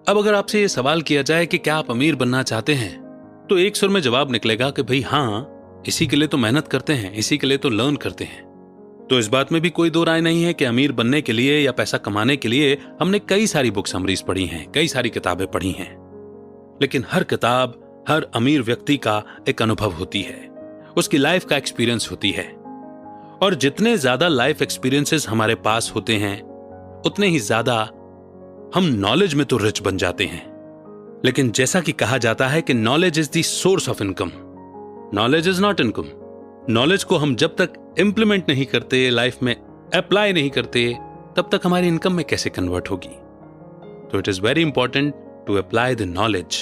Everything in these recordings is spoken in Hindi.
अब अगर आपसे ये सवाल किया जाए कि क्या आप अमीर बनना चाहते हैं, तो एक सुर में जवाब निकलेगा कि भाई हाँ, इसी के लिए तो मेहनत करते हैं, इसी के लिए तो लर्न करते हैं। तो इस बात में भी कोई दो राय नहीं है कि अमीर बनने के लिए या पैसा कमाने के लिए हमने कई सारी बुक समरीज पढ़ी हैं, कई सारी किताबें पढ़ी हैं। लेकिन हर किताब हर अमीर व्यक्ति का एक अनुभव होती है, उसकी लाइफ का एक्सपीरियंस होती है। और जितने ज्यादा लाइफ एक्सपीरियंसेस हमारे पास होते हैं, उतने ही ज्यादा हम नॉलेज में तो रिच बन जाते हैं। लेकिन जैसा कि कहा जाता है कि knowledge is the source of income, knowledge is not income. Knowledge को हम जब तक इंप्लीमेंट नहीं करते, लाइफ में अप्लाई नहीं करते, तब तक हमारी इनकम में कैसे कन्वर्ट होगी। तो it is very important to apply the knowledge.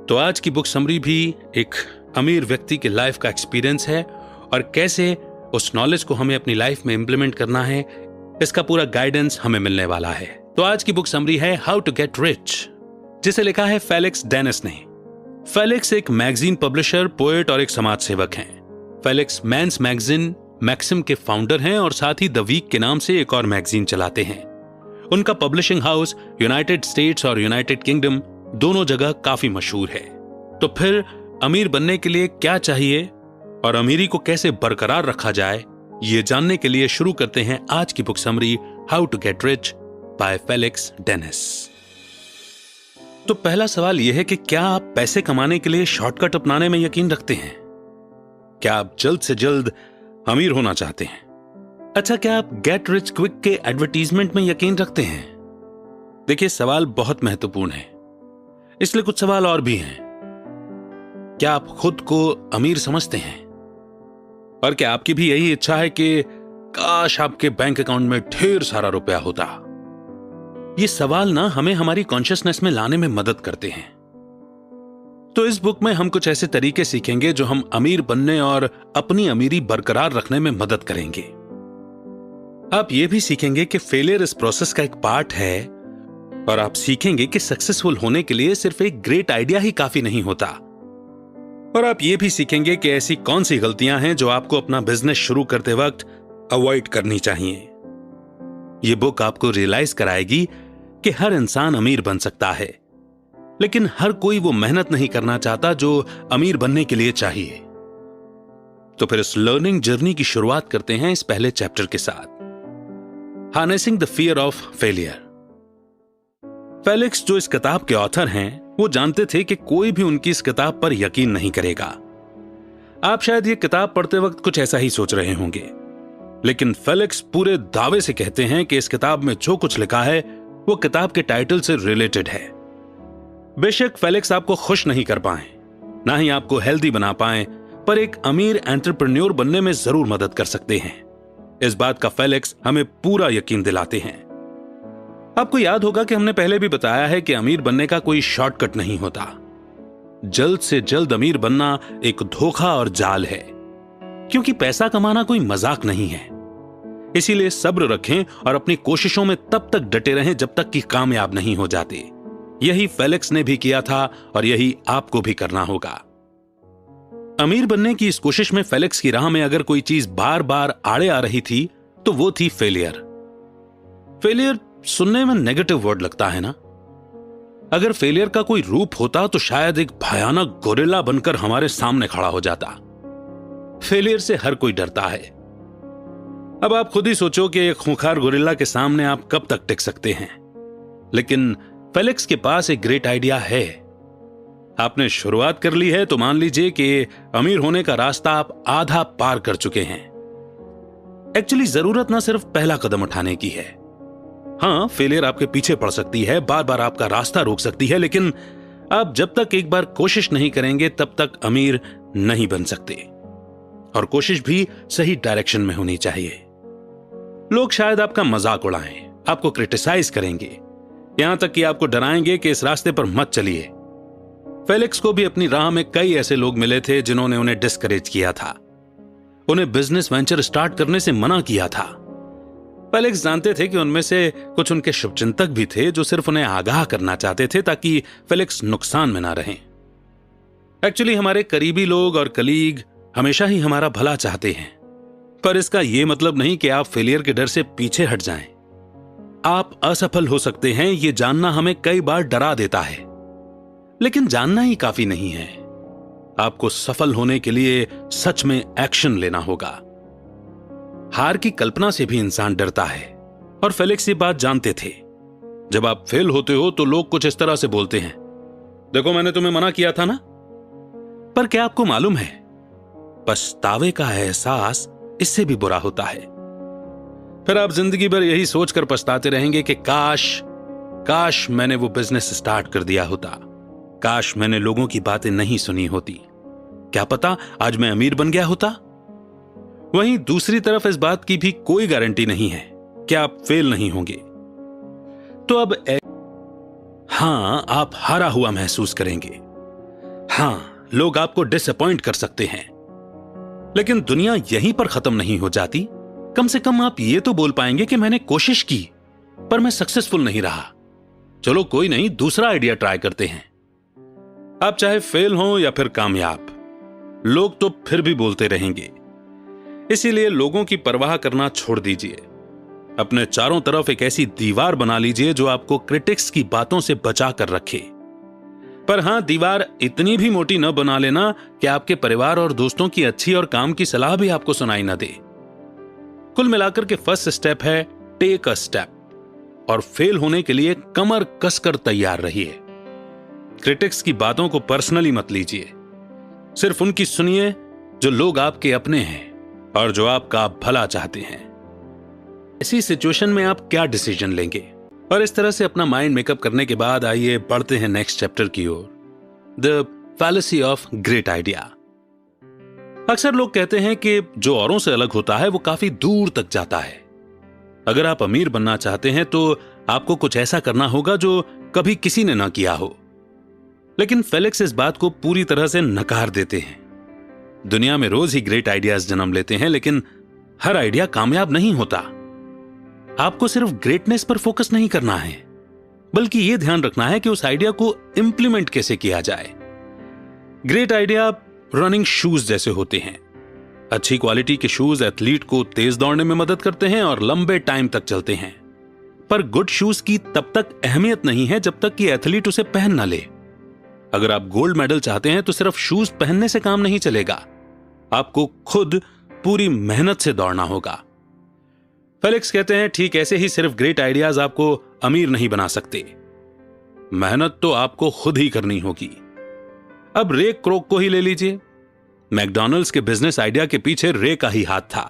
तो आज की बुक समरी भी एक अमीर व्यक्ति के लाइफ का एक्सपीरियंस है और कैसे उस नॉलेज को हमें अपनी लाइफ में इंप्लीमेंट करना है, इसका पूरा गाइडेंस हमें मिलने वाला है। तो आज की बुक समरी है हाउ टू गेट रिच, जिसे लिखा है फेलिक्स डेनिस ने। फेलिक्स एक मैगजीन पब्लिशर, पोएट और एक समाज सेवक हैं। फेलिक्स मेंस मैगजीन मैक्सिम के फाउंडर हैं और साथ ही द वीक के नाम से एक और मैगजीन चलाते हैं। उनका पब्लिशिंग हाउस यूनाइटेड स्टेट्स और यूनाइटेड किंगडम दोनों जगह काफी मशहूर है। तो फिर अमीर बनने के लिए क्या चाहिए और अमीरी को कैसे बरकरार रखा जाए, ये जानने के लिए शुरू करते हैं आज की book summary how to get rich by Felix Dennis. तो पहला सवाल यह है कि क्या आप पैसे कमाने के लिए शॉर्टकट अपनाने में यकीन रखते हैं? क्या आप जल्द से जल्द अमीर होना चाहते हैं? अच्छा, क्या आप गेट रिच क्विक के एडवर्टीजमेंट में यकीन रखते हैं? देखिए, सवाल बहुत महत्वपूर्ण है, इसलिए कुछ सवाल और भी हैं। क्या आप खुद को अमीर समझते हैं? और क्या आपकी भी यही इच्छा है कि काश आपके बैंक अकाउंट में ढेर सारा रुपया होता? ये सवाल ना हमें हमारी कॉन्शियसनेस में लाने में मदद करते हैं। तो इस बुक में हम कुछ ऐसे तरीके सीखेंगे जो हम अमीर बनने और अपनी अमीरी बरकरार रखने में मदद करेंगे। आप ये भी सीखेंगे कि फेलियर इस प्रोसेस का एक पार्ट है और आप सीखेंगे कि सक्सेसफुल होने के लिए सिर्फ एक ग्रेट आइडिया ही काफी नहीं होता। और आप ये भी सीखेंगे कि ऐसी कौन सी गलतियां हैं जो आपको अपना बिजनेस शुरू करते वक्त अवॉइड करनी चाहिए। ये बुक आपको रियलाइज कराएगी कि हर इंसान अमीर बन सकता है, लेकिन हर कोई वो मेहनत नहीं करना चाहता जो अमीर बनने के लिए चाहिए। तो फिर इस लर्निंग जर्नी की शुरुआत करते हैं इस पहले चैप्टर के साथ, harnessing the fear of failure. Felix जो इस किताब के ऑथर हैं, वो जानते थे कि कोई भी उनकी इस किताब पर यकीन नहीं करेगा। आप शायद ये किताब पढ़ते वक्त कुछ ऐसा ही सोच रहे होंगे, लेकिन फेलिक्स पूरे दावे से कहते हैं कि इस किताब में जो कुछ लिखा है वो किताब के टाइटल से रिलेटेड है। बेशक फेलिक्स आपको खुश नहीं कर पाए, ना ही आपको हेल्दी बना पाए, पर एक अमीर एंटरप्रेन्योर बनने में जरूर मदद कर सकते हैं। इस बात का फेलिक्स हमें पूरा यकीन दिलाते हैं। आपको याद होगा कि हमने पहले भी बताया है कि अमीर बनने का कोई शॉर्टकट नहीं होता। जल्द से जल्द अमीर बनना एक धोखा और जाल है, क्योंकि पैसा कमाना कोई मजाक नहीं है। इसीलिए सब्र रखें और अपनी कोशिशों में तब तक डटे रहें जब तक कि कामयाब नहीं हो जाते। यही फेलिक्स ने भी किया था और यही आपको भी करना होगा। अमीर बनने की इस कोशिश में फेलिक्स की राह में अगर कोई चीज बार बार आड़े आ रही थी तो वो थी फेलियर। फेलियर सुनने में नेगेटिव वर्ड लगता है ना। अगर फेलियर का कोई रूप होता तो शायद एक भयानक गोरिल्ला बनकर हमारे सामने खड़ा हो जाता। फेलियर से हर कोई डरता है। अब आप खुद ही सोचो कि एक खूंखार गोरिल्ला के सामने आप कब तक टिक सकते हैं। लेकिन फेलिक्स के पास एक ग्रेट आइडिया है। आपने शुरुआत कर ली है तो मान लीजिए कि अमीर होने का रास्ता आप आधा पार कर चुके हैं। एक्चुअली जरूरत ना सिर्फ पहला कदम उठाने की है। हां, फेलियर आपके पीछे पड़ सकती है, बार बार आपका रास्ता रोक सकती है, लेकिन आप जब तक एक बार कोशिश नहीं करेंगे तब तक अमीर नहीं बन सकते। और कोशिश भी सही डायरेक्शन में होनी चाहिए। लोग शायद आपका मजाक उड़ाएं, आपको क्रिटिसाइज करेंगे, यहां तक कि आपको डराएंगे कि इस रास्ते पर मत चलिए। फेलिक्स को भी अपनी राह में कई ऐसे लोग मिले थे जिन्होंने उन्हें डिस्करेज किया था, उन्हें बिजनेस वेंचर स्टार्ट करने से मना किया था। फेलिक्स जानते थे कि उनमें से कुछ उनके शुभचिंतक भी थे जो सिर्फ उन्हें आगाह करना चाहते थे ताकि फेलिक्स नुकसान में ना रहें। एक्चुअली हमारे करीबी लोग और कलीग हमेशा ही हमारा भला चाहते हैं, पर इसका यह मतलब नहीं कि आप फेलियर के डर से पीछे हट जाएं। आप असफल हो सकते हैं, ये जानना हमें कई बार डरा देता है, लेकिन जानना ही काफी नहीं है। आपको सफल होने के लिए सच में एक्शन लेना होगा। हार की कल्पना से भी इंसान डरता है, और फेलिक्स ये बात जानते थे। जब आप फेल होते हो तो लोग कुछ इस तरह से बोलते हैं, देखो मैंने तुम्हें मना किया था ना। पर क्या आपको मालूम है, पछतावे का एहसास इससे भी बुरा होता है। फिर आप जिंदगी भर यही सोचकर पछताते रहेंगे कि काश मैंने वो बिजनेस स्टार्ट कर दिया होता, काश मैंने लोगों की बातें नहीं सुनी होती, क्या पता आज मैं अमीर बन गया होता। वहीं दूसरी तरफ इस बात की भी कोई गारंटी नहीं है कि आप फेल नहीं होंगे। तो अब हां, आप हारा हुआ महसूस करेंगे। हां, लोग आपको डिसअपॉइंट कर सकते हैं, लेकिन दुनिया यहीं पर खत्म नहीं हो जाती। कम से कम आप ये तो बोल पाएंगे कि मैंने कोशिश की पर मैं सक्सेसफुल नहीं रहा। चलो कोई नहीं, दूसरा आइडिया ट्राई करते हैं। आप चाहे फेल हो या फिर कामयाब, लोग तो फिर भी बोलते रहेंगे। इसीलिए लोगों की परवाह करना छोड़ दीजिए। अपने चारों तरफ एक ऐसी दीवार बना लीजिए जो आपको क्रिटिक्स की बातों से बचा कर रखे। पर हां, दीवार इतनी भी मोटी न बना लेना कि आपके परिवार और दोस्तों की अच्छी और काम की सलाह भी आपको सुनाई न दे। कुल मिलाकर के फर्स्ट स्टेप है टेक अ स्टेप, और फेल होने के लिए कमर कसकर तैयार रहिए। क्रिटिक्स की बातों को पर्सनली मत लीजिए, सिर्फ उनकी सुनिए जो लोग आपके अपने हैं और जो आपका भला चाहते हैं। ऐसी सिचुएशन में आप क्या डिसीजन लेंगे? और इस तरह से अपना माइंड मेकअप करने के बाद आइए बढ़ते हैं नेक्स्ट चैप्टर की ओर, the fallacy of great idea. अक्सर लोग कहते हैं कि जो औरों से अलग होता है वो काफी दूर तक जाता है। अगर आप अमीर बनना चाहते हैं तो आपको कुछ ऐसा करना होगा जो कभी किसी ने ना किया हो। लेकिन फेलिक्स इस बात को पूरी तरह से नकार देते हैं। दुनिया में रोज ही ग्रेट आइडियाज जन्म लेते हैं, लेकिन हर आइडिया कामयाब नहीं होता। आपको सिर्फ ग्रेटनेस पर फोकस नहीं करना है, बल्कि यह ध्यान रखना है कि उस आइडिया को इंप्लीमेंट कैसे किया जाए। ग्रेट आइडिया रनिंग शूज जैसे होते हैं। अच्छी क्वालिटी के शूज एथलीट को तेज दौड़ने में मदद करते हैं और लंबे टाइम तक चलते हैं। पर गुड शूज की तब तक अहमियत नहीं है जब तक कि एथलीट उसे पहन ना ले। अगर आप गोल्ड मेडल चाहते हैं तो सिर्फ शूज पहनने से काम नहीं चलेगा, आपको खुद पूरी मेहनत से दौड़ना होगा। फेलिक्स कहते हैं ठीक ऐसे ही सिर्फ ग्रेट आइडियाज आपको अमीर नहीं बना सकते, मेहनत तो आपको खुद ही करनी होगी। अब रे क्रोक को ही ले लीजिए। मैकडॉनल्ड्स के बिजनेस आइडिया के पीछे रे का ही हाथ था।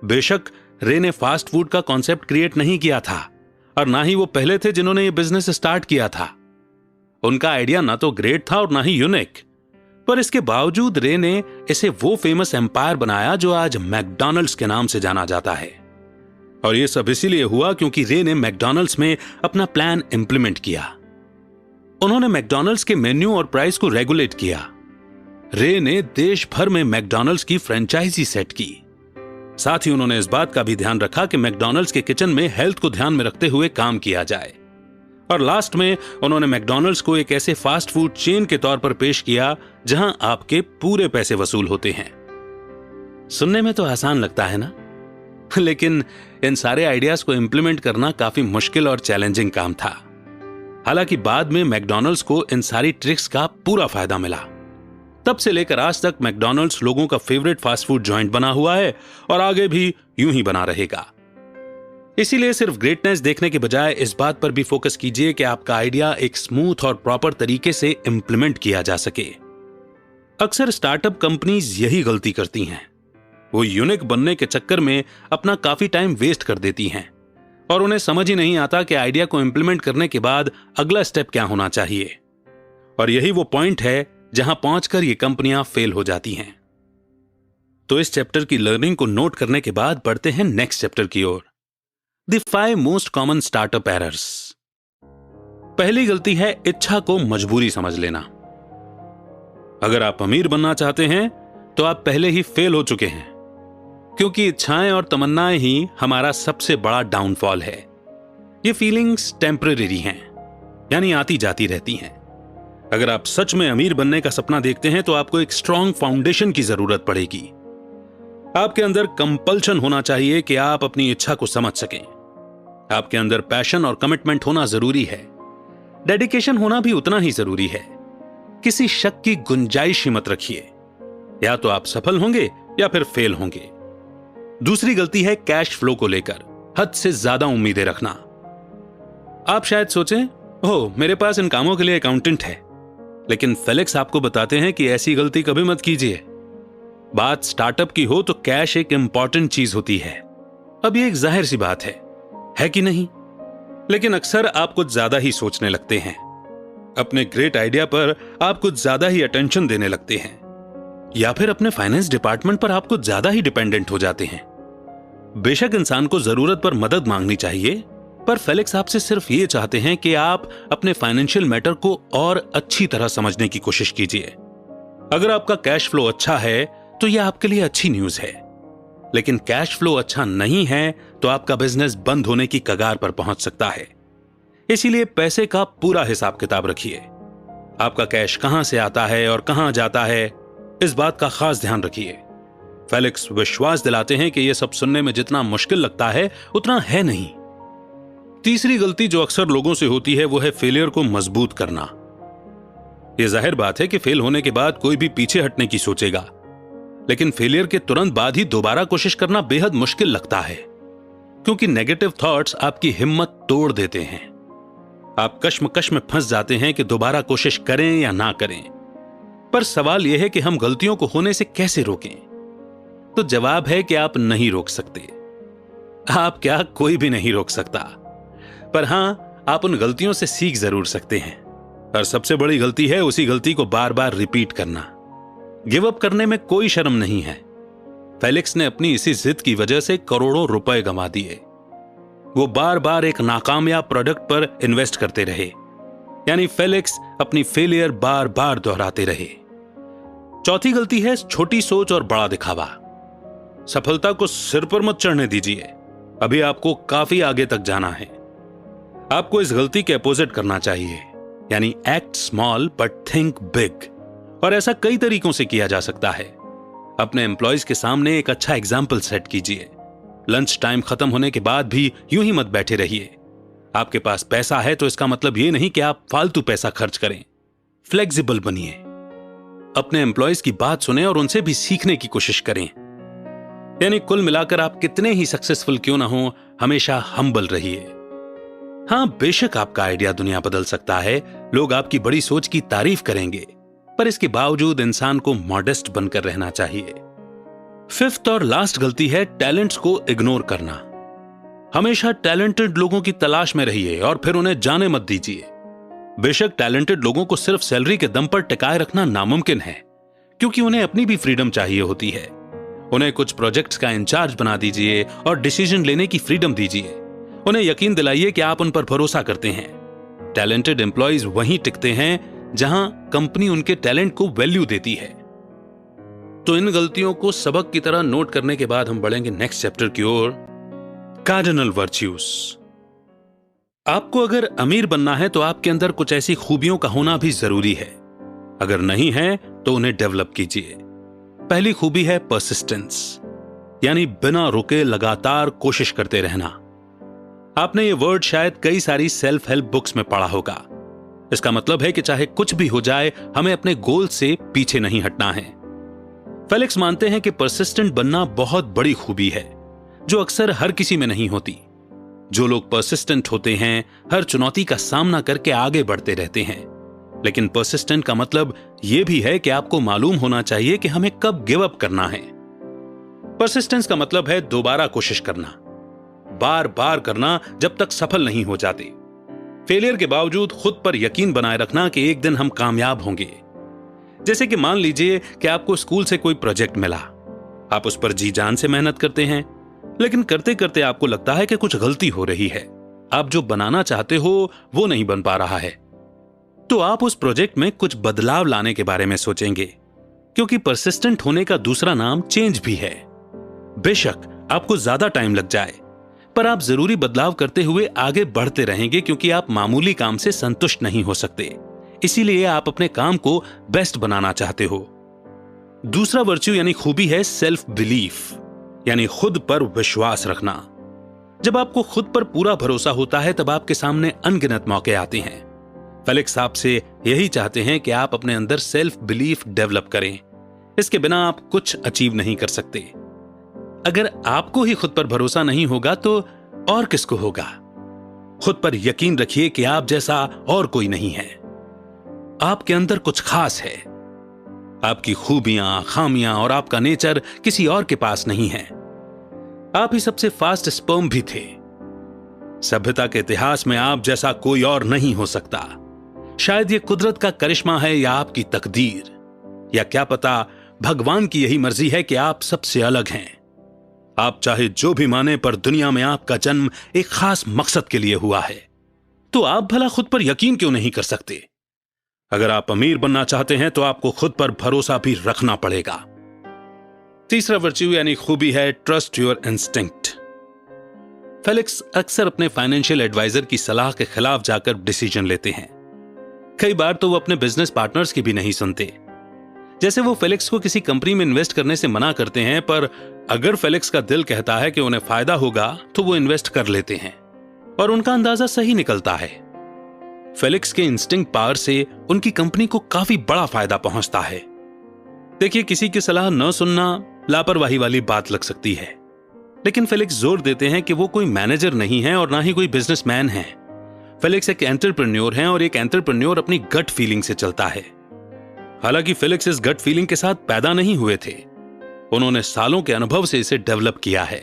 बेशक रे ने फास्ट फूड का कॉन्सेप्ट क्रिएट नहीं किया था, और ना ही वो पहले थे जिन्होंने ये बिजनेस स्टार्ट किया था। उनका आइडिया ना तो ग्रेट था और ना ही यूनिक, पर इसके बावजूद रे ने इसे वो फेमस एम्पायर बनाया जो आज मैकडॉनल्ड्स के नाम से जाना जाता है। और यह सब इसीलिए हुआ क्योंकि रे ने मैकडॉनल्ड्स में अपना प्लान इंप्लीमेंट किया। उन्होंने मैकडॉनल्ड्स के मेन्यू और प्राइस को रेगुलेट किया। रे ने देश भर में मैकडॉनल्ड्स की फ्रेंचाइजी सेट की। साथ ही उन्होंने इस बात का भी ध्यान रखा कि मैकडॉनल्ड्स के किचन में हेल्थ को ध्यान में रखते हुए काम किया जाए। और लास्ट में उन्होंने मैकडॉनल्ड्स को एक ऐसे फास्ट फूड चेन के तौर पर पेश किया जहां आपके पूरे पैसे वसूल होते हैं। सुनने में तो आसान लगता है ना, लेकिन इन सारे आइडियाज को इंप्लीमेंट करना काफी मुश्किल और चैलेंजिंग काम था। हालांकि बाद में मैकडॉनल्ड्स को इन सारी ट्रिक्स का पूरा फायदा मिला। तब से लेकर आज तक मैकडॉनल्ड्स लोगों का फेवरेट फास्ट फूड जॉइंट बना हुआ है और आगे भी यूं ही बना रहेगा। इसीलिए सिर्फ ग्रेटनेस देखने के बजाय इस बात पर भी फोकस कीजिए कि आपका आइडिया एक स्मूथ और प्रॉपर तरीके से इंप्लीमेंट किया जा सके। अक्सर स्टार्टअप कंपनीज यही गलती करती हैं। वो यूनिक बनने के चक्कर में अपना काफी टाइम वेस्ट कर देती हैं और उन्हें समझ ही नहीं आता कि आइडिया को इंप्लीमेंट करने के बाद अगला स्टेप क्या होना चाहिए। और यही वो पॉइंट है जहां पहुंचकर ये कंपनियां फेल हो जाती हैं। तो इस चैप्टर की लर्निंग को नोट करने के बाद बढ़ते हैं नेक्स्ट चैप्टर की ओर, the 5 most common startup errors. पहली गलती है इच्छा को मजबूरी समझ लेना। अगर आप अमीर बनना चाहते हैं तो आप पहले ही फेल हो चुके हैं, क्योंकि इच्छाएं और तमन्नाएं ही हमारा सबसे बड़ा डाउनफॉल है। ये फीलिंग्स टेम्परेरी हैं, यानी आती जाती रहती हैं। अगर आप सच में अमीर बनने का सपना देखते हैं तो आपको एक स्ट्रांग फाउंडेशन की जरूरत पड़ेगी। आपके अंदर कंपल्शन होना चाहिए कि आप अपनी इच्छा को समझ सकें। आपके अंदर पैशन और कमिटमेंट होना जरूरी है। डेडिकेशन होना भी उतना ही जरूरी है। किसी शक की गुंजाइश ही मत रखिए, या तो आप सफल होंगे या फिर फेल होंगे। दूसरी गलती है कैश फ्लो को लेकर हद से ज्यादा उम्मीदें रखना। आप शायद सोचें, ओह मेरे पास इन कामों के लिए अकाउंटेंट है, लेकिन फेलिक्स आपको बताते हैं कि ऐसी गलती कभी मत कीजिए। बात स्टार्टअप की हो तो कैश एक इंपॉर्टेंट चीज होती है। अब ये एक जाहिर सी बात है कि नहीं? लेकिन अक्सर आप कुछ ज्यादा ही सोचने लगते हैं। अपने ग्रेट आइडिया पर आप कुछ ज्यादा ही अटेंशन देने लगते हैं, या फिर अपने फाइनेंस डिपार्टमेंट पर आप कुछ ज्यादा ही डिपेंडेंट हो जाते हैं। बेशक इंसान को जरूरत पर मदद मांगनी चाहिए, पर फेलिक्स आपसे सिर्फ ये चाहते हैं कि आप अपने फाइनेंशियल मैटर को और अच्छी तरह समझने की कोशिश कीजिए। अगर आपका कैश फ्लो अच्छा है तो यह आपके लिए अच्छी न्यूज है, लेकिन कैश फ्लो अच्छा नहीं है तो आपका बिजनेस बंद होने की कगार पर पहुंच सकता है। इसीलिए पैसे का पूरा हिसाब किताब रखिए। आपका कैश कहां से आता है और कहां जाता है, इस बात का खास ध्यान रखिए। फेलिक्स विश्वास दिलाते हैं कि यह सब सुनने में जितना मुश्किल लगता है उतना है नहीं। तीसरी गलती जो अक्सर लोगों से होती है वो है फेलियर को मजबूत करना। यह जाहिर बात है कि फेल होने के बाद कोई भी पीछे हटने की सोचेगा, लेकिन फेलियर के तुरंत बाद ही दोबारा कोशिश करना बेहद मुश्किल लगता है, क्योंकि नेगेटिव थॉट्स आपकी हिम्मत तोड़ देते हैं। आप कश्मकश में फंस जाते हैं कि दोबारा कोशिश करें या ना करें। पर सवाल यह है कि हम गलतियों को होने से कैसे रोकें? तो जवाब है कि आप नहीं रोक सकते। आप क्या, कोई भी नहीं रोक सकता। पर हां, आप उन गलतियों से सीख जरूर सकते हैं। और सबसे बड़ी गलती है उसी गलती को बार बार रिपीट करना। गिव अप करने में कोई शर्म नहीं है। फेलिक्स ने अपनी इसी जिद की वजह से करोड़ों रुपए गंवा दिए। वो बार बार एक नाकामयाब प्रोडक्ट पर इन्वेस्ट करते रहे, यानी फेलिक्स अपनी फेलियर बार बार दोहराते रहे। चौथी गलती है छोटी सोच और बड़ा दिखावा। सफलता को सिर पर मत चढ़ने दीजिए, अभी आपको काफी आगे तक जाना है। आपको इस गलती के अपोजिट करना चाहिए, यानी act small but think big. और ऐसा कई तरीकों से किया जा सकता है। अपने एम्प्लॉयज के सामने एक अच्छा एग्जाम्पल सेट कीजिए। लंच टाइम खत्म होने के बाद भी यूं ही मत बैठे रहिए। आपके पास पैसा है तो इसका मतलब यह नहीं कि आप फालतू पैसा खर्च करें। फ्लेक्सिबल बनिए, अपने एम्प्लॉयज की बात सुने और उनसे भी सीखने की कोशिश करें। यानी कुल मिलाकर आप कितने ही सक्सेसफुल क्यों ना हो, हमेशा हम्बल रहिए। हां, बेशक आपका आइडिया दुनिया बदल सकता है, लोग आपकी बड़ी सोच की तारीफ करेंगे, पर इसके बावजूद इंसान को मॉडेस्ट बनकर रहना चाहिए। फिफ्थ और लास्ट गलती है टैलेंट्स को इग्नोर करना। हमेशा टैलेंटेड लोगों की तलाश में रहिए और फिर उन्हें जाने मत दीजिए। बेशक टैलेंटेड लोगों को सिर्फ सैलरी के दम पर टिकाए रखना नामुमकिन है, क्योंकि उन्हें अपनी भी फ्रीडम चाहिए होती है। उन्हें कुछ प्रोजेक्ट्स का इंचार्ज बना दीजिए और डिसीजन लेने की फ्रीडम दीजिए। उन्हें यकीन दिलाइए कि आप उन पर भरोसा करते हैं। टैलेंटेड एम्प्लॉयज वहीं टिकते हैं जहां कंपनी उनके टैलेंट को वैल्यू देती है। तो इन गलतियों को सबक की तरह नोट करने के बाद हम बढ़ेंगे नेक्स्ट चैप्टर की ओर, कार्डिनल वर्च्यूज। आपको अगर अमीर बनना है तो आपके अंदर कुछ ऐसी खूबियों का होना भी जरूरी है। अगर नहीं है तो उन्हें डेवलप कीजिए। पहली खूबी है परसिस्टेंस, यानी बिना रुके लगातार कोशिश करते रहना। आपने ये वर्ड शायद कई सारी सेल्फ हेल्प बुक्स में पढ़ा होगा। इसका मतलब है कि चाहे कुछ भी हो जाए, हमें अपने गोल से पीछे नहीं हटना है। फेलिक्स मानते हैं कि परसिस्टेंट बनना बहुत बड़ी खूबी है, जो अक्सर हर किसी में नहीं होती। जो लोग परसिस्टेंट होते हैं, हर चुनौती का सामना करके आगे बढ़ते रहते हैं। लेकिन परसिस्टेंट का मतलब यह भी है कि आपको मालूम होना चाहिए कि हमें कब गिव अप करना है। परसिस्टेंस का मतलब है दोबारा कोशिश करना, बार बार करना जब तक सफल नहीं हो जाते। फेलियर के बावजूद खुद पर यकीन बनाए रखना कि एक दिन हम कामयाब होंगे। जैसे कि मान लीजिए कि आपको स्कूल से कोई प्रोजेक्ट मिला, आप उस पर जी जान से मेहनत करते हैं, लेकिन करते करते आपको लगता है कि कुछ गलती हो रही है। आप जो बनाना चाहते हो वो नहीं बन पा रहा है। तो आप उस प्रोजेक्ट में कुछ बदलाव लाने के बारे में सोचेंगे, क्योंकि परसिस्टेंट होने का दूसरा नाम चेंज भी है। बेशक आपको ज्यादा टाइम लग जाए, पर आप जरूरी बदलाव करते हुए आगे बढ़ते रहेंगे, क्योंकि आप मामूली काम से संतुष्ट नहीं हो सकते। इसीलिए आप अपने काम को बेस्ट बनाना चाहते हो। दूसरा वर्च्यू यानी खूबी है सेल्फ बिलीफ, यानी खुद पर विश्वास रखना। जब आपको खुद पर पूरा भरोसा होता है तब आपके सामने अनगिनत मौके आते हैं। फेलिक्स आपसे यही चाहते हैं कि आप अपने अंदर सेल्फ बिलीफ डेवलप करें। इसके बिना आप कुछ अचीव नहीं कर सकते। अगर आपको ही खुद पर भरोसा नहीं होगा तो और किसको होगा? खुद पर यकीन रखिए कि आप जैसा और कोई नहीं है। आपके अंदर कुछ खास है। आपकी खूबियां, खामियां और आपका नेचर किसी और के पास नहीं है। आप ही सबसे फास्ट स्पर्म भी थे। सभ्यता के इतिहास में आप जैसा कोई और नहीं हो सकता। शायद ये कुदरत का करिश्मा है या आपकी तकदीर, या क्या पता भगवान की यही मर्जी है कि आप सबसे अलग हैं। आप चाहे जो भी माने, पर दुनिया में आपका जन्म एक खास मकसद के लिए हुआ है। तो आप भला खुद पर यकीन क्यों नहीं कर सकते? अगर आप अमीर बनना चाहते हैं तो आपको खुद पर भरोसा भी रखना पड़ेगा। तीसरा वर्च्यू यानी खूबी है ट्रस्ट योर इंस्टिंक्ट। फेलिक्स अक्सर अपने फाइनेंशियल एडवाइजर की सलाह के खिलाफ जाकर डिसीजन लेते हैं। कई बार तो वो अपने बिजनेस पार्टनर्स की भी नहीं सुनते। जैसे वो फेलिक्स को किसी कंपनी में इन्वेस्ट करने से मना करते हैं, पर अगर फेलिक्स का दिल कहता है कि उन्हें फायदा होगा तो वो इन्वेस्ट कर लेते हैं और उनका अंदाजा सही निकलता है। फेलिक्स के इंस्टिंक्ट पावर से उनकी कंपनी को काफी बड़ा फायदा पहुंचता है। देखिए, किसी की सलाह न सुनना लापरवाही वाली बात लग सकती है, लेकिन फेलिक्स जोर देते हैं कि वो कोई मैनेजर नहीं है और ना ही कोई बिजनेसमैन है। फेलिक्स एक एंटरप्रेन्योर हैं और एक एंटरप्रेन्योर अपनी गट फीलिंग से चलता है। हालांकि फेलिक्स इस गट फीलिंग के साथ पैदा नहीं हुए थे, उन्होंने सालों के अनुभव से इसे डेवलप किया है।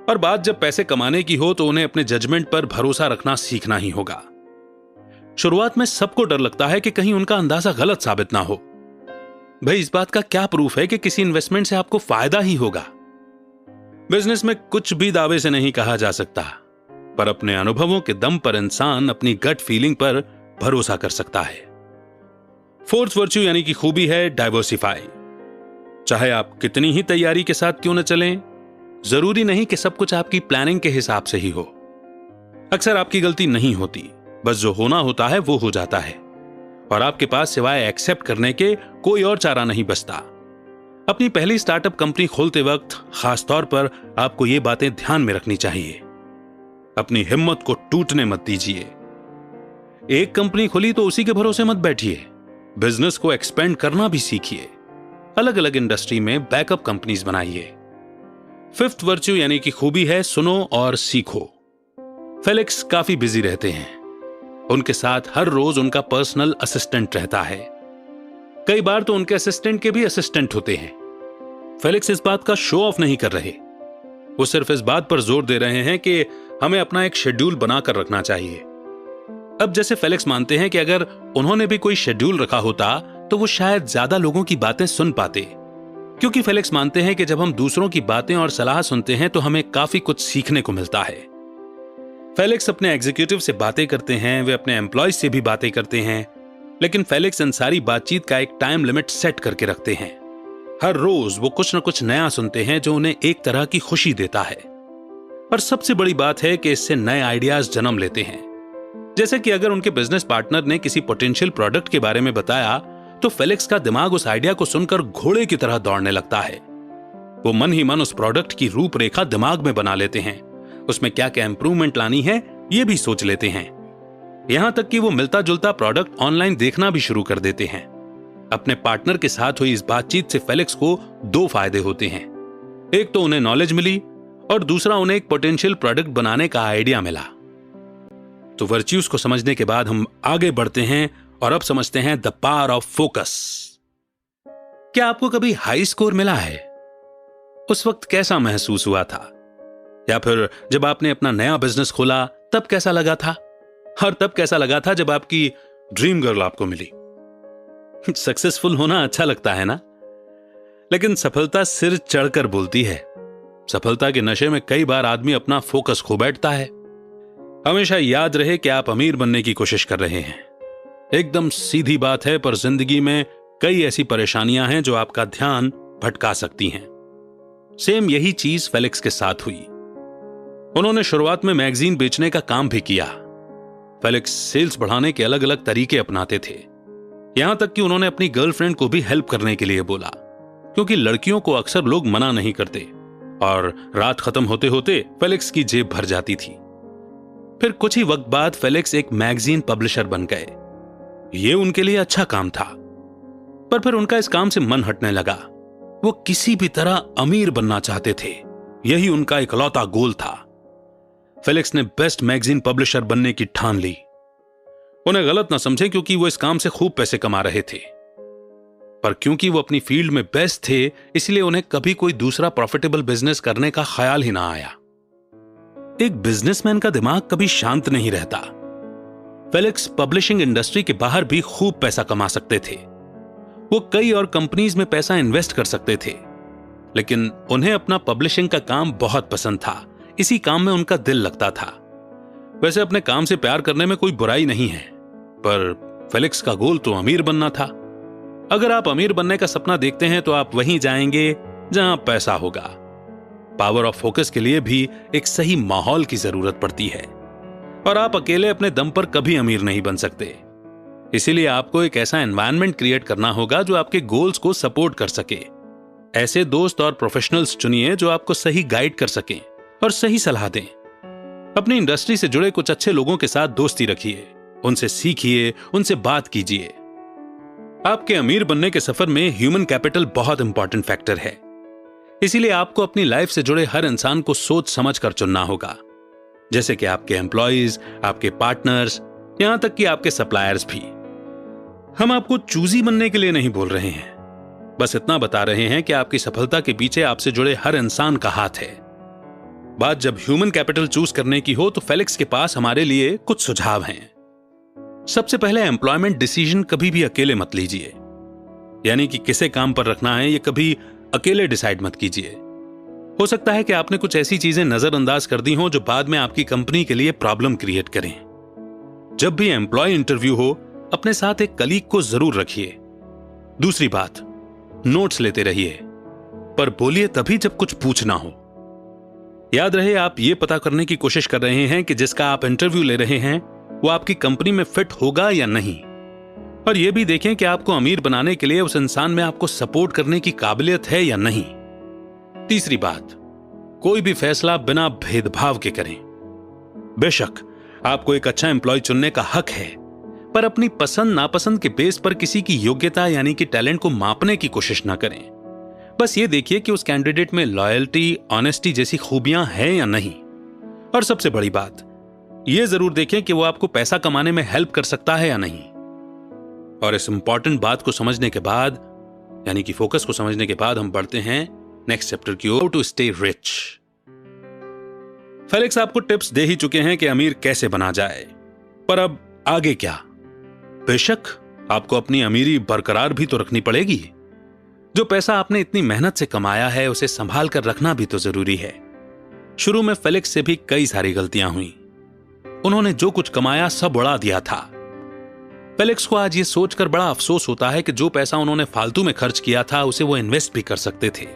और बात जब पैसे कमाने की हो तो उन्हें अपने जजमेंट पर भरोसा रखना सीखना ही होगा। शुरुआत में सबको डर लगता है कि कहीं उनका अंदाजा गलत साबित ना हो। भाई, इस बात का क्या प्रूफ है कि किसी इन्वेस्टमेंट से आपको फायदा ही होगा? बिजनेस में कुछ भी दावे से नहीं कहा जा सकता, पर अपने अनुभवों के दम पर इंसान अपनी गट फीलिंग पर भरोसा कर सकता है। फोर्थ वर्च्यू यानी कि खूबी है डाइवर्सिफाई। चाहे आप कितनी ही तैयारी के साथ क्यों न चलें, जरूरी नहीं कि सब कुछ आपकी प्लानिंग के हिसाब से ही हो। अक्सर आपकी गलती नहीं होती, बस जो होना होता है वो हो जाता है और आपके पास सिवाय एक्सेप्ट करने के कोई और चारा नहीं बचता। अपनी पहली स्टार्टअप कंपनी खोलते वक्त खास तौर पर आपको ये बातें ध्यान में रखनी चाहिए। अपनी हिम्मत को टूटने मत दीजिए। एक कंपनी खुली तो उसी के भरोसे मत बैठिए। बिजनेस को एक्सपेंड करना भी सीखिए। अलग अलग इंडस्ट्री में बैकअप कंपनीज बनाइए। फिफ्थ वर्च्यू यानी कि खूबी है सुनो और सीखो। फेलिक्स काफी बिजी रहते हैं। उनके साथ हर रोज उनका पर्सनल असिस्टेंट रहता है। कई बार तो उनके असिस्टेंट के भी असिस्टेंट होते हैं। फेलिक्स इस बात का शो ऑफ नहीं कर रहे, वो सिर्फ इस बात पर जोर दे रहे हैं कि हमें अपना एक शेड्यूल बनाकर रखना चाहिए। अब जैसे फेलिक्स मानते हैं कि अगर उन्होंने भी कोई शेड्यूल रखा होता तो वो शायद ज्यादा लोगों की बातें सुन पाते, क्योंकि फेलिक्स मानते हैं कि जब हम दूसरों की बातें और सलाह सुनते हैं तो हमें काफी कुछ सीखने को मिलता है। फेलिक्स अपने एग्जीक्यूटिव से बातें करते हैं, वे अपने एम्प्लॉयज से भी बातें करते हैं, लेकिन फेलिक्स इन सारी बातचीत का एक टाइम लिमिट सेट करके रखते हैं। हर रोज वो कुछ न कुछ नया सुनते हैं जो उन्हें एक तरह की खुशी देता है। और सबसे बड़ी बात है कि इससे नए आइडियाज जन्म लेते हैं। जैसे कि अगर उनके बिजनेस पार्टनर ने किसी पोटेंशियल प्रोडक्ट के बारे में बताया तो फेलिक्स का दिमाग उस आइडिया को सुनकर घोड़े की तरह दौड़ने लगता है। वो मन ही मन उस प्रोडक्ट की रूपरेखा दिमाग में बना लेते हैं, उसमें क्या क्या इंप्रूवमेंट लानी है ये भी सोच लेते हैं। यहां तक कि वो मिलता जुलता प्रोडक्ट ऑनलाइन देखना भी शुरू कर देते हैं। अपने पार्टनर के साथ हुई इस बातचीत से फेलिक्स को दो फायदे होते हैं। एक तो उन्हें नॉलेज मिली और दूसरा उन्हें एक पोटेंशियल प्रोडक्ट बनाने का आइडिया मिला। तो वर्च्यूज को समझने के बाद हम आगे बढ़ते हैं और अब समझते हैं द पावर ऑफ फोकस। क्या आपको कभी हाई स्कोर मिला है? उस वक्त कैसा महसूस हुआ था? या फिर जब आपने अपना नया बिजनेस खोला तब कैसा लगा था? और तब कैसा लगा था जब आपकी ड्रीम गर्ल आपको मिली? सक्सेसफुल होना अच्छा लगता है ना, लेकिन सफलता सिर चढ़कर बोलती है। सफलता के नशे में कई बार आदमी अपना फोकस खो बैठता है। हमेशा याद रहे कि आप अमीर बनने की कोशिश कर रहे हैं। एकदम सीधी बात है, पर जिंदगी में कई ऐसी परेशानियां हैं जो आपका ध्यान भटका सकती हैं। सेम यही चीज फेलिक्स के साथ हुई। उन्होंने शुरुआत में मैगजीन बेचने का काम भी किया। फेलिक्स सेल्स बढ़ाने के अलग अलग तरीके अपनाते थे। यहां तक कि उन्होंने अपनी गर्लफ्रेंड को भी हेल्प करने के लिए बोला, क्योंकि लड़कियों को अक्सर लोग मना नहीं करते, और रात खत्म होते होते फेलिक्स की जेब भर जाती थी। फिर कुछ ही वक्त बाद फेलिक्स एक मैगजीन पब्लिशर बन गए। ये उनके लिए अच्छा काम था, पर फिर उनका इस काम से मन हटने लगा। वो किसी भी तरह अमीर बनना चाहते थे, यही उनका इकलौता गोल था। फेलिक्स ने बेस्ट मैगजीन पब्लिशर बनने की ठान ली। उन्हें गलत ना समझे, क्योंकि वो इस काम से खूब पैसे कमा रहे थे, पर क्योंकि वो अपनी फील्ड में बेस्ट थे, इसलिए उन्हें कभी कोई दूसरा प्रॉफिटेबल बिजनेस करने का ख्याल ही ना आया। एक बिजनेसमैन का दिमाग कभी शांत नहीं रहता। फेलिक्स पब्लिशिंग इंडस्ट्री के बाहर भी खूब पैसा कमा सकते थे। वो कई और कंपनीज में पैसा इन्वेस्ट कर सकते थे, लेकिन उन्हें अपना पब्लिशिंग का काम बहुत पसंद था। इसी काम में उनका दिल लगता था। वैसे अपने काम से प्यार करने में कोई बुराई नहीं है, पर फेलिक्स का गोल तो अमीर बनना था। अगर आप अमीर बनने का सपना देखते हैं तो आप वहीं जाएंगे जहां पैसा होगा। पावर ऑफ फोकस के लिए भी एक सही माहौल की जरूरत पड़ती है, और आप अकेले अपने दम पर कभी अमीर नहीं बन सकते। इसीलिए आपको एक ऐसा एनवायरनमेंट क्रिएट करना होगा जो आपके गोल्स को सपोर्ट कर सके। ऐसे दोस्त और प्रोफेशनल्स चुनिए जो आपको सही गाइड कर सकें और सही सलाह दें। अपनी इंडस्ट्री से जुड़े कुछ अच्छे लोगों के साथ दोस्ती रखिए, उनसे सीखिए, उनसे बात कीजिए। आपके अमीर बनने के सफर में ह्यूमन कैपिटल बहुत इंपॉर्टेंट फैक्टर है। इसीलिए आपको अपनी लाइफ से जुड़े हर इंसान को सोच समझ कर चुनना होगा, जैसे कि आपके एम्प्लॉयज, आपके पार्टनर्स, यहां तक कि आपके सप्लायर्स भी। हम आपको चूजी बनने के लिए नहीं बोल रहे हैं, बस इतना बता रहे हैं कि आपकी सफलता के पीछे आपसे जुड़े हर इंसान का हाथ है। बात जब ह्यूमन कैपिटल चूज करने की हो तो फेलिक्स के पास हमारे लिए कुछ सुझाव हैं। सबसे पहले एम्प्लॉयमेंट डिसीजन कभी भी अकेले मत लीजिए, यानी कि किसे काम पर रखना है ये कभी अकेले डिसाइड मत कीजिए। हो सकता है कि आपने कुछ ऐसी चीजें नजरअंदाज कर दी हो जो बाद में आपकी कंपनी के लिए प्रॉब्लम क्रिएट करें। जब भी एम्प्लॉय इंटरव्यू हो, अपने साथ एक कलीग को जरूर रखिए। दूसरी बात, नोट्स लेते रहिए, पर बोलिए तभी जब कुछ पूछना हो। याद रहे, आप ये पता करने की कोशिश कर रहे हैं कि जिसका आप इंटरव्यू ले रहे हैं वो आपकी कंपनी में फिट होगा या नहीं, और यह भी देखें कि आपको अमीर बनाने के लिए उस इंसान में आपको सपोर्ट करने की काबिलियत है या नहीं। तीसरी बात, कोई भी फैसला बिना भेदभाव के करें। बेशक आपको एक अच्छा एम्प्लॉय चुनने का हक है, पर अपनी पसंद नापसंद के बेस पर किसी की योग्यता यानी कि टैलेंट को मापने की कोशिश ना करें। बस ये देखिए कि उस कैंडिडेट में लॉयल्टी, ऑनेस्टी जैसी खूबियां हैं या नहीं। और सबसे बड़ी बात, यह जरूर देखें कि वो आपको पैसा कमाने में हेल्प कर सकता है या नहीं। और इस इंपॉर्टेंट बात को समझने के बाद, यानी कि फोकस को समझने के बाद, हम बढ़ते हैं नेक्स्ट चैप्टर की ओर, टू स्टे रिच। फेलिक्स आपको टिप्स दे ही चुके हैं कि अमीर कैसे बना जाए, पर अब आगे क्या? बेशक आपको अपनी अमीरी बरकरार भी तो रखनी पड़ेगी। जो पैसा आपने इतनी मेहनत से कमाया है उसे संभाल कर रखना भी तो जरूरी है। शुरू में फेलिक्स से भी कई सारी गलतियां हुई। उन्होंने जो कुछ कमाया सब उड़ा दिया था। फेलिक्स को आज ये सोचकर बड़ा अफसोस होता है कि जो पैसा उन्होंने फालतू में खर्च किया था उसे वो इन्वेस्ट भी कर सकते थे।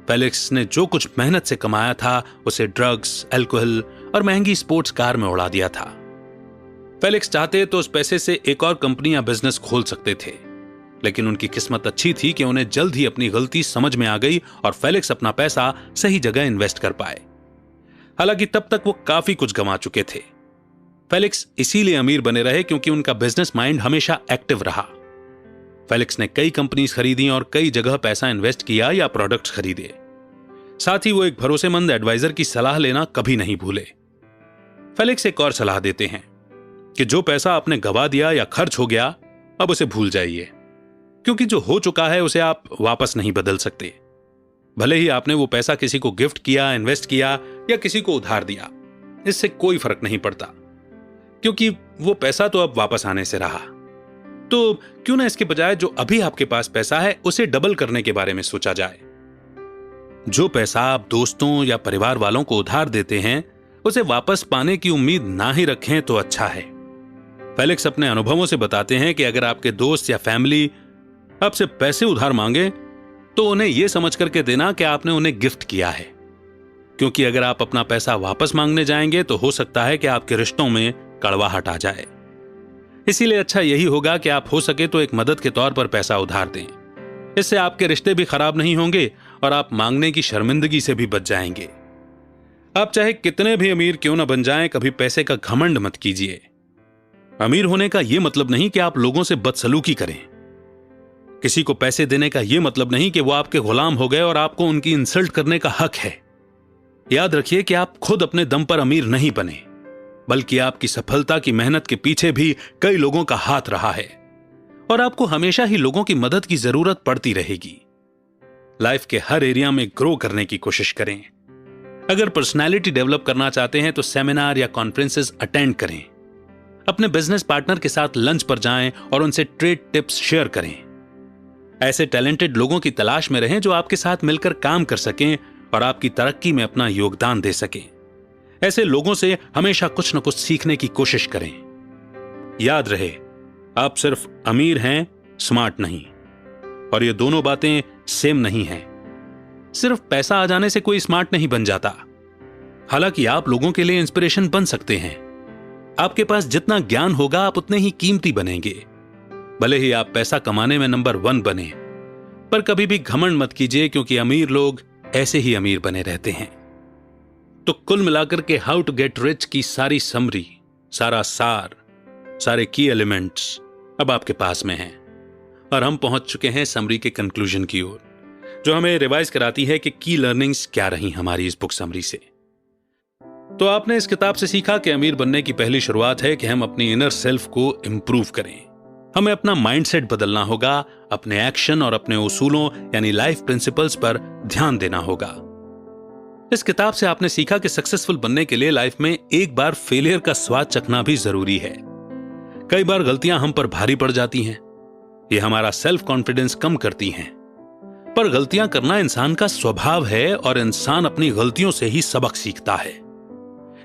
फेलिक्स ने जो कुछ मेहनत से कमाया था उसे ड्रग्स, अल्कोहल और महंगी स्पोर्ट्स कार में उड़ा दिया था। फेलिक्स चाहते तो उस पैसे से एक और कंपनी या बिजनेस खोल सकते थे, लेकिन उनकी किस्मत अच्छी थी कि उन्हें जल्द ही अपनी गलती समझ में आ गई और फेलिक्स अपना पैसा सही जगह इन्वेस्ट कर पाए। हालांकि तब तक वो काफी कुछ गंवा चुके थे। फेलिक्स इसीलिए अमीर बने रहे क्योंकि उनका बिजनेस माइंड हमेशा एक्टिव रहा। फेलिक्स ने कई कंपनीज खरीदी और कई जगह पैसा इन्वेस्ट किया या प्रोडक्ट्स खरीदे। साथ ही वो एक भरोसेमंद एडवाइजर की सलाह लेना कभी नहीं भूले। फेलिक्स एक और सलाह देते हैं कि जो पैसा आपने गंवा दिया या खर्च हो गया, अब उसे भूल जाइए, क्योंकि जो हो चुका है उसे आप वापस नहीं बदल सकते। भले ही आपने वो पैसा किसी को गिफ्ट किया, इन्वेस्ट किया या किसी को उधार दिया, इससे कोई फर्क नहीं पड़ता, क्योंकि वो पैसा तो अब वापस आने से रहा। तो क्यों ना इसके बजाय जो अभी आपके पास पैसा है उसे डबल करने के बारे में सोचा जाए। जो पैसा आप दोस्तों या परिवार वालों को उधार देते हैं उसे वापस पाने की उम्मीद ना ही रखें तो अच्छा है। फेलिक्स अपने अनुभवों से बताते हैं कि अगर आपके दोस्त या फैमिली आपसे पैसे उधार मांगे तो उन्हें यह समझ करके देना कि आपने उन्हें गिफ्ट किया है, क्योंकि अगर आप अपना पैसा वापस मांगने जाएंगे तो हो सकता है कि आपके रिश्तों में कड़वाहट आ जाए। इसीलिए अच्छा यही होगा कि आप हो सके तो एक मदद के तौर पर पैसा उधार दें। इससे आपके रिश्ते भी खराब नहीं होंगे और आप मांगने की शर्मिंदगी से भी बच जाएंगे। आप चाहे कितने भी अमीर क्यों ना बन जाएं, कभी पैसे का घमंड मत कीजिए। अमीर होने का यह मतलब नहीं कि आप लोगों से बदसलूकी करें। किसी को पैसे देने का यह मतलब नहीं कि वो आपके गुलाम हो गए और आपको उनकी इंसल्ट करने का हक है। याद रखिए कि आप खुद अपने दम पर अमीर नहीं बने, बल्कि आपकी सफलता की मेहनत के पीछे भी कई लोगों का हाथ रहा है और आपको हमेशा ही लोगों की मदद की जरूरत पड़ती रहेगी। लाइफ के हर एरिया में ग्रो करने की कोशिश करें। अगर पर्सनैलिटी डेवलप करना चाहते हैं तो सेमिनार या कॉन्फ्रेंसेस अटेंड करें। अपने बिजनेस पार्टनर के साथ लंच पर जाएं और उनसे ट्रेड टिप्स शेयर करें। ऐसे टैलेंटेड लोगों की तलाश में रहें जो आपके साथ मिलकर काम कर सकें और आपकी तरक्की में अपना योगदान दे सकें। ऐसे लोगों से हमेशा कुछ न कुछ सीखने की कोशिश करें। याद रहे, आप सिर्फ अमीर हैं, स्मार्ट नहीं। और ये दोनों बातें सेम नहीं हैं। सिर्फ पैसा आ जाने से कोई स्मार्ट नहीं बन जाता। हालांकि आप लोगों के लिए इंस्पिरेशन बन सकते हैं। आपके पास जितना ज्ञान होगा आप उतने ही कीमती बनेंगे। भले ही आप पैसा कमाने में नंबर 1 बने, पर कभी भी घमंड मत कीजिए, क्योंकि अमीर लोग ऐसे ही अमीर बने रहते हैं। तो कुल मिलाकर के हाउ टू गेट रिच की सारी समरी, सारा सार, सारे की एलिमेंट्स अब आपके पास में हैं और हम पहुंच चुके हैं समरी के कंक्लूजन की ओर, जो हमें रिवाइज कराती है कि की लर्निंग्स क्या रही हमारी इस बुक समरी से। तो आपने इस किताब से सीखा कि अमीर बनने की पहली शुरुआत है कि हम अपनी इनर सेल्फ को इंप्रूव करें। हमें अपना माइंडसेट बदलना होगा, अपने एक्शन और अपने उसूलों यानी लाइफ प्रिंसिपल्स पर ध्यान देना होगा। इस किताब से आपने सीखा कि सक्सेसफुल बनने के लिए लाइफ में एक बार फेलियर का स्वाद चखना भी जरूरी है। कई बार गलतियां हम पर भारी पड़ जाती हैं, ये हमारा सेल्फ कॉन्फिडेंस कम करती हैं, पर गलतियां करना इंसान का स्वभाव है और इंसान अपनी गलतियों से ही सबक सीखता है।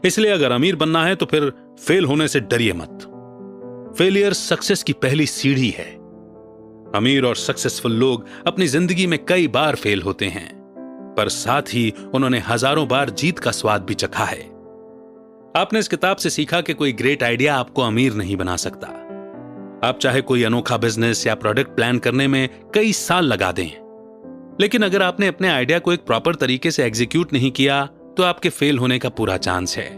इसलिए अगर अमीर बनना है तो फिर फेल होने से डरिए मत। फेलियर सक्सेस की पहली सीढ़ी है। अमीर और सक्सेसफुल लोग अपनी जिंदगी में कई बार फेल होते हैं, पर साथ ही उन्होंने हजारों बार जीत का स्वाद भी चखा है। आपने इस किताब से सीखा कि कोई ग्रेट आइडिया आपको अमीर नहीं बना सकता। आप चाहे कोई अनोखा बिजनेस या प्रोडक्ट प्लान करने में कई साल लगा दें, लेकिन अगर आपने अपने आइडिया को एक प्रॉपर तरीके से एग्जीक्यूट नहीं किया तो आपके फेल होने का पूरा चांस है।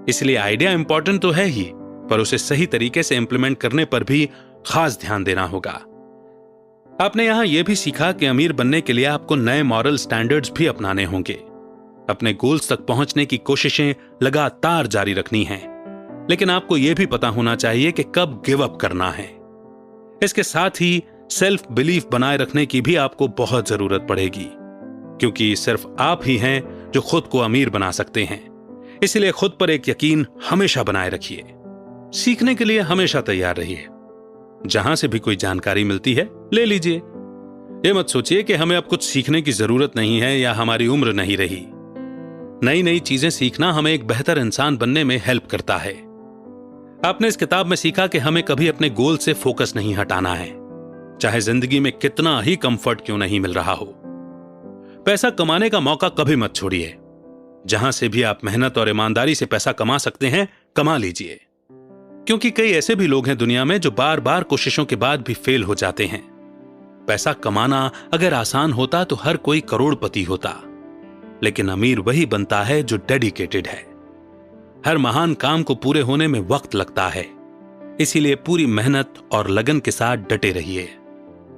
इसलिए आइडिया इंपॉर्टेंट तो है ही, पर उसे सही तरीके से इंप्लीमेंट करने पर भी खास ध्यान देना होगा। आपने यहां यह भी सीखा कि अमीर बनने के लिए आपको नए मॉरल स्टैंडर्ड्स भी अपनाने होंगे। अपने गोल्स तक पहुंचने की कोशिशें लगातार जारी रखनी हैं, लेकिन आपको यह भी पता होना चाहिए कि कब गिव अप करना है। इसके साथ ही सेल्फ बिलीफ बनाए रखने की भी आपको बहुत जरूरत पड़ेगी, क्योंकि सिर्फ आप ही हैं जो खुद को अमीर बना सकते हैं। इसलिए खुद पर एक यकीन हमेशा बनाए रखिए। सीखने के लिए हमेशा तैयार रहिए। जहां से भी कोई जानकारी मिलती है ले लीजिए। यह मत सोचिए कि हमें अब कुछ सीखने की जरूरत नहीं है या हमारी उम्र नहीं रही। नई नई चीजें सीखना हमें एक बेहतर इंसान बनने में हेल्प करता है। आपने इस किताब में सीखा कि हमें कभी अपने गोल से फोकस नहीं हटाना है, चाहे जिंदगी में कितना ही कंफर्ट क्यों नहीं मिल रहा हो। पैसा कमाने का मौका कभी मत छोड़िए। जहां से भी आप मेहनत और ईमानदारी से पैसा कमा सकते हैं, कमा लीजिए, क्योंकि कई ऐसे भी लोग हैं दुनिया में जो बार बार कोशिशों के बाद भी फेल हो जाते हैं। पैसा कमाना अगर आसान होता तो हर कोई करोड़पति होता, लेकिन अमीर वही बनता है जो डेडिकेटेड है। हर महान काम को पूरे होने में वक्त लगता है, इसीलिए पूरी मेहनत और लगन के साथ डटे रहिए।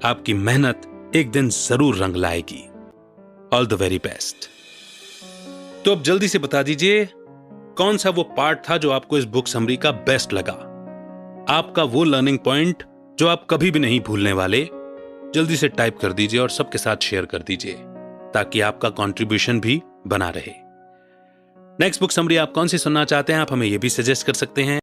आपकी मेहनत एक दिन जरूर रंग लाएगी। All the very best. तो अब जल्दी से बता दीजिए कौन सा वो पार्ट था जो आपको इस बुक समरी का बेस्ट लगा, आपका वो लर्निंग पॉइंट जो आप कभी भी नहीं भूलने वाले। जल्दी से टाइप कर दीजिए और सबके साथ शेयर कर दीजिए, ताकि आपका कंट्रीब्यूशन भी बना रहे। नेक्स्ट बुक समरी आप कौन सी सुनना चाहते हैं, आप हमें यह भी सजेस्ट कर सकते हैं।